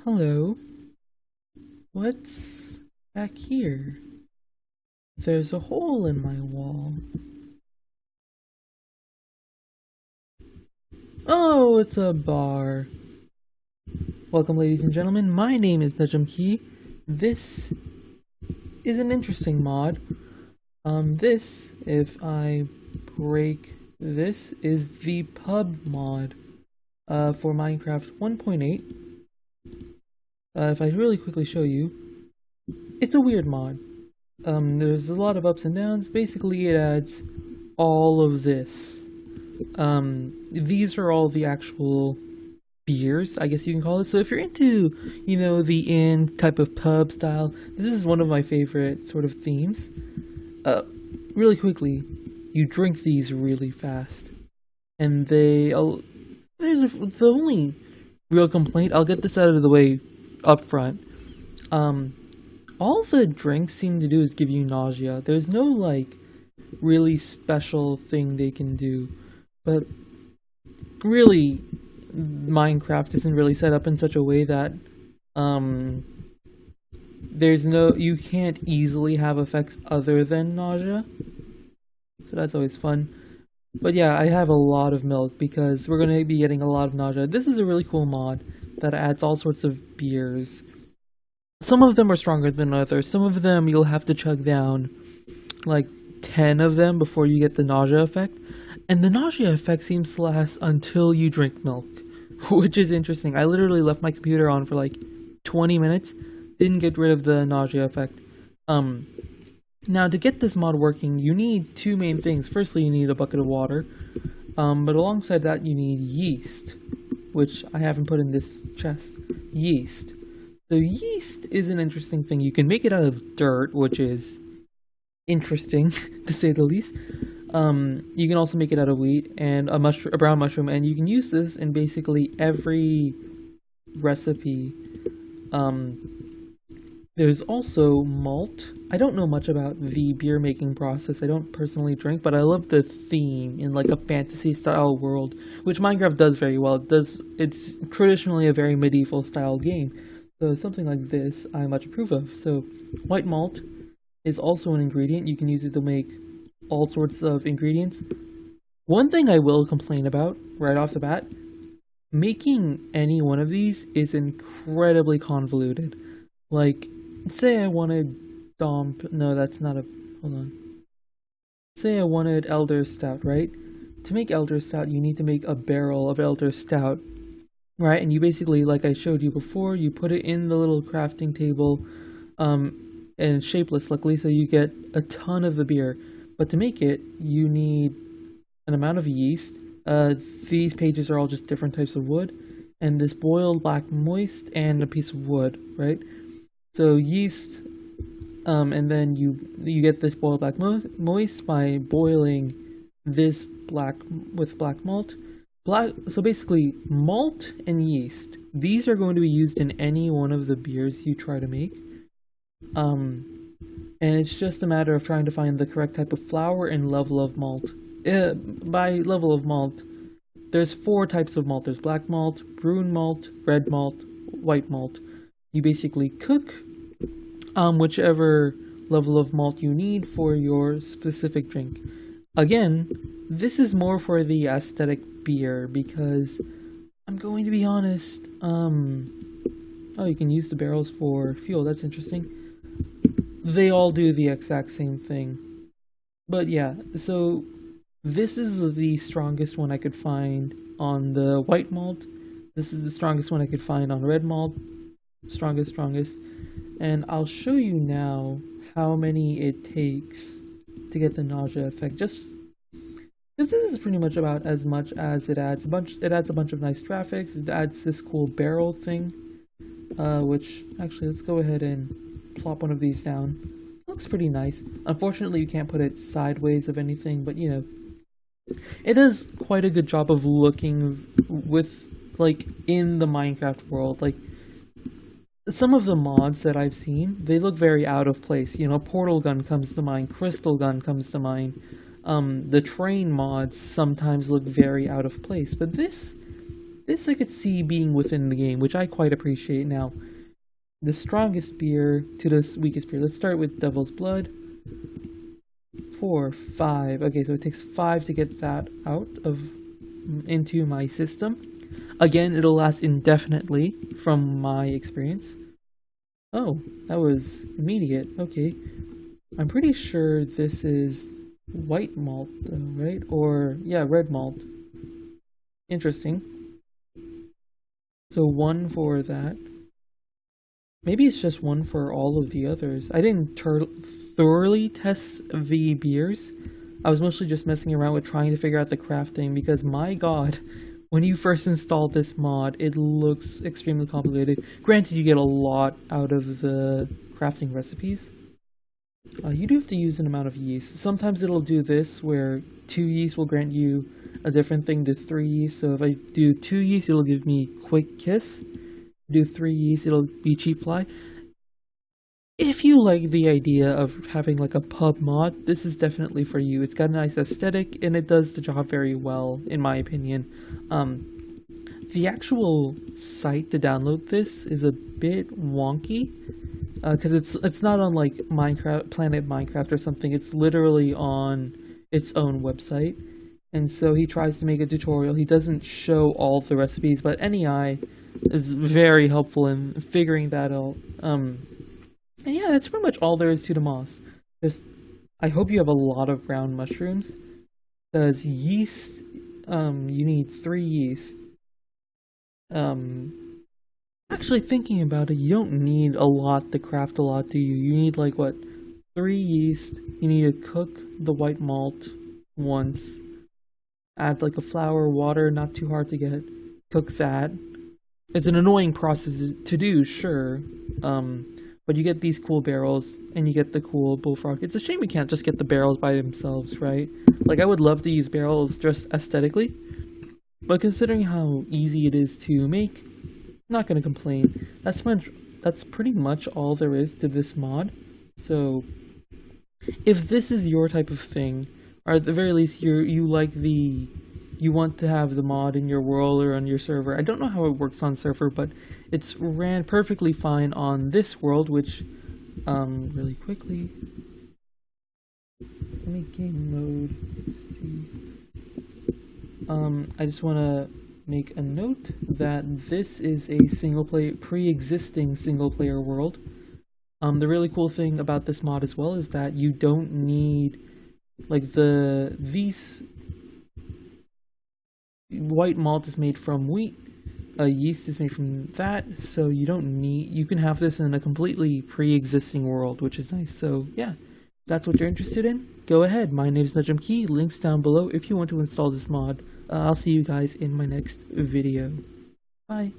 Hello. What's back here? There's a hole in my wall. Oh, it's a bar. Welcome, ladies and gentlemen. My name is Nujum. This is an interesting mod. If I break this, is the pub mod for Minecraft 1.8. If I really quickly show you, it's a weird mod. There's a lot of ups and downs. Basically, it adds all of this. These are all the actual beers, I guess you can call it. So if you're into, the inn type of pub style, this is one of my favorite sort of themes. Really quickly, you drink these really fast. And the only real complaint, I'll get this out of the way up front. All the drinks seem to do is give you nausea. There's no, really special thing they can do. But really, Minecraft isn't really set up in such a way that, you can't easily have effects other than nausea. So that's always fun. But yeah, I have a lot of milk because we're going to be getting a lot of nausea. This is a really cool mod that adds all sorts of beers. Some of them are stronger than others. Some of them you'll have to chug down, 10 of them before you get the nausea effect. And the nausea effect seems to last until you drink milk, which is interesting. I literally left my computer on for 20 minutes, didn't get rid of the nausea effect. Now to get this mod working, you need two main things. Firstly, you need a bucket of water, but alongside that you need yeast, which I haven't put in this chest. Yeast. So yeast is an interesting thing. You can make it out of dirt, which is interesting to say the least. You can also make it out of wheat and a brown mushroom, and you can use this in basically every recipe. There's also malt. I don't know much about the beer making process. I don't personally drink, but I love the theme in a fantasy style world, which Minecraft does very well. It's traditionally a very medieval style game. So something like this I much approve of. So white malt is also an ingredient. You can use it to make all sorts of ingredients. One thing I will complain about right off the bat, making any one of these is incredibly convoluted. Say I wanted Say I wanted Elder Stout, right? To make Elder Stout, you need to make a barrel of Elder Stout, right? And you basically, like I showed you before, you put it in the little crafting table, and it's shapeless, luckily, so you get a ton of the beer. But to make it, you need an amount of yeast. These pages are all just different types of wood, and this boiled black moist, and a piece of wood, right? So yeast, and then you get this boiled black moist by boiling this with black malt. So basically, malt and yeast, these are going to be used in any one of the beers you try to make. And it's just a matter of trying to find the correct type of flour and level of malt. By level of malt, there's 4 types of malt. There's black malt, brewed malt, red malt, white malt. You basically cook whichever level of malt you need for your specific drink. Again, this is more for the aesthetic beer because I'm going to be honest. Oh, you can use the barrels for fuel. That's interesting. They all do the exact same thing. But yeah, so this is the strongest one I could find on the white malt. This is the strongest one I could find on red malt. Strongest. And I'll show you now how many it takes to get the nausea effect. This is pretty much about as much as it adds. It adds a bunch of nice graphics. It adds this cool barrel thing, which actually let's go ahead and plop one of these down. Looks pretty nice. Unfortunately, you can't put it sideways of anything, but it does quite a good job of looking with in the Minecraft world. Some of the mods that I've seen, they look very out of place. Portal gun comes to mind, crystal gun comes to mind. The train mods sometimes look very out of place, but this this I could see being within the game, which I quite appreciate. Now, the strongest beer to the weakest beer. Let's start with Devil's Blood. 4, 5. Okay, so it takes 5 to get that out of into my system. Again, it'll last indefinitely from my experience. Oh, that was immediate. Okay. I'm pretty sure this is white malt, though, right? Or, yeah, red malt. Interesting. So 1 for that. Maybe it's just 1 for all of the others. I didn't thoroughly test the beers. I was mostly just messing around with trying to figure out the crafting because, my god, when you first install this mod, it looks extremely complicated. Granted, you get a lot out of the crafting recipes. You do have to use an amount of yeast. Sometimes it'll do this, where 2 yeast will grant you a different thing to 3 yeast. So if I do 2 yeast, it'll give me Quick Kiss. Do 3 yeast, it'll be Cheap Fly. If you like the idea of having like a pub mod, this is definitely for you. It's got a nice aesthetic, and it does the job very well, in my opinion. The actual site to download this is a bit wonky, because it's not on like Minecraft, Planet Minecraft or something. It's literally on its own website, and so he tries to make a tutorial. He doesn't show all the recipes, but NEI is very helpful in figuring that out. And yeah, that's pretty much all there is to the moss. I hope you have a lot of brown mushrooms, because yeast, you need 3 yeast. Actually thinking about it, you don't need a lot to craft a lot, do you? You need like, what, 3 yeast, you need to cook the white malt once, add like a flour, water, not too hard to get, cook that. It's an annoying process to do, sure, but you get these cool barrels, and you get the cool bullfrog. It's a shame we can't just get the barrels by themselves, right? Like, I would love to use barrels just aesthetically, but considering how easy it is to make, not gonna complain. That's pretty much all there is to this mod. So, if this is your type of thing, or at the very least you want to have the mod in your world or on your server. I don't know how it works on server, but it's ran perfectly fine on this world, which, really quickly, let me game mode, see. I just want to make a note that this is a pre-existing single-player world. The really cool thing about this mod as well is that you don't need, like, these white malt is made from wheat, yeast is made from that, so you can have this in a completely pre-existing world, which is nice. So yeah, that's what you're interested in, go ahead. My name is Nujum, links down below if you want to install this mod. I'll see you guys in my next video. Bye.